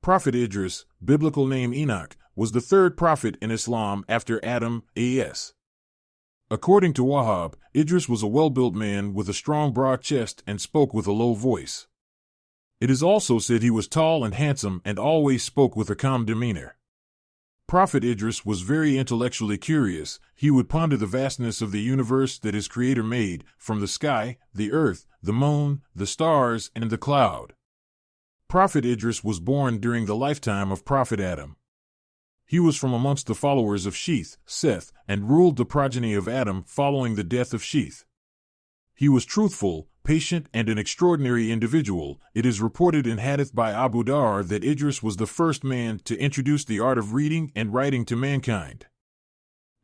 Prophet Idris, biblical name Enoch, was the third prophet in Islam after Adam, a.s. According to Wahhab, Idris was a well-built man with a strong broad chest and spoke with a low voice. It is also said he was tall and handsome and always spoke with a calm demeanor. Prophet Idris was very intellectually curious. He would ponder the vastness of the universe that his creator made, from the sky, the earth, the moon, the stars, and the cloud. Prophet Idris was born during the lifetime of Prophet Adam. He was from amongst the followers of Sheth, Seth, and ruled the progeny of Adam following the death of Sheth. He was truthful, patient, and an extraordinary individual. It is reported in Hadith by Abu Dar that Idris was the first man to introduce the art of reading and writing to mankind.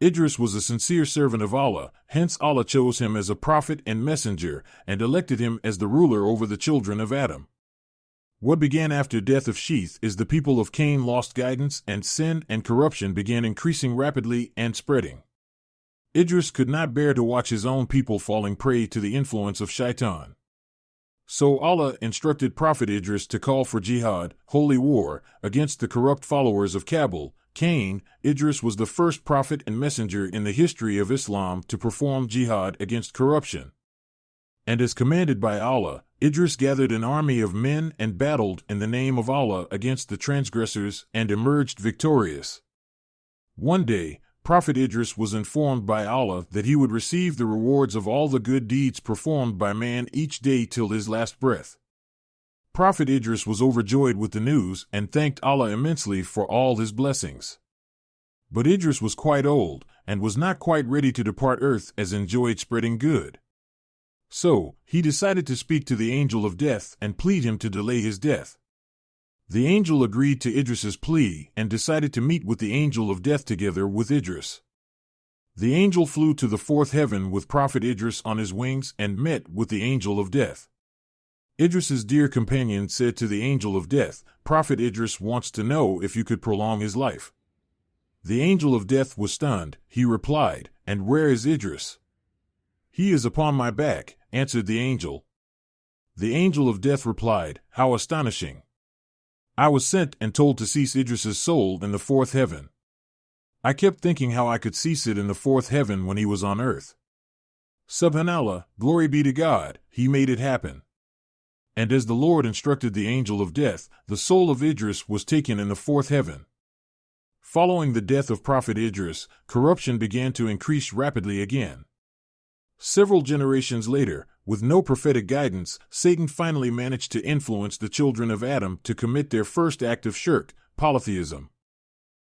Idris was a sincere servant of Allah, hence Allah chose him as a prophet and messenger, and elected him as the ruler over the children of Adam. What began after death of Sheth is the people of Cain lost guidance, and sin and corruption began increasing rapidly and spreading. Idris could not bear to watch his own people falling prey to the influence of Shaitan. So Allah instructed Prophet Idris to call for jihad, holy war, against the corrupt followers of Kabil, Cain. Idris was the first prophet and messenger in the history of Islam to perform jihad against corruption. And as commanded by Allah, Idris gathered an army of men and battled in the name of Allah against the transgressors and emerged victorious. One day, Prophet Idris was informed by Allah that he would receive the rewards of all the good deeds performed by man each day till his last breath. Prophet Idris was overjoyed with the news and thanked Allah immensely for all his blessings. But Idris was quite old and was not quite ready to depart earth as enjoyed spreading good. So, he decided to speak to the angel of death and plead him to delay his death. The angel agreed to Idris's plea and decided to meet with the angel of death together with Idris. The angel flew to the fourth heaven with Prophet Idris on his wings and met with the angel of death. Idris's dear companion said to the angel of death, "Prophet Idris wants to know if you could prolong his life." The angel of death was stunned. He replied, "And where is Idris?" "He is upon my back," answered the angel. The angel of death replied, "How astonishing! I was sent and told to cease Idris's soul in the fourth heaven. I kept thinking how I could cease it in the fourth heaven when he was on earth. Subhanallah, glory be to God, he made it happen." And as the Lord instructed the angel of death, the soul of Idris was taken in the fourth heaven. Following the death of Prophet Idris, corruption began to increase rapidly again. Several generations later, with no prophetic guidance, Satan finally managed to influence the children of Adam to commit their first act of shirk, polytheism.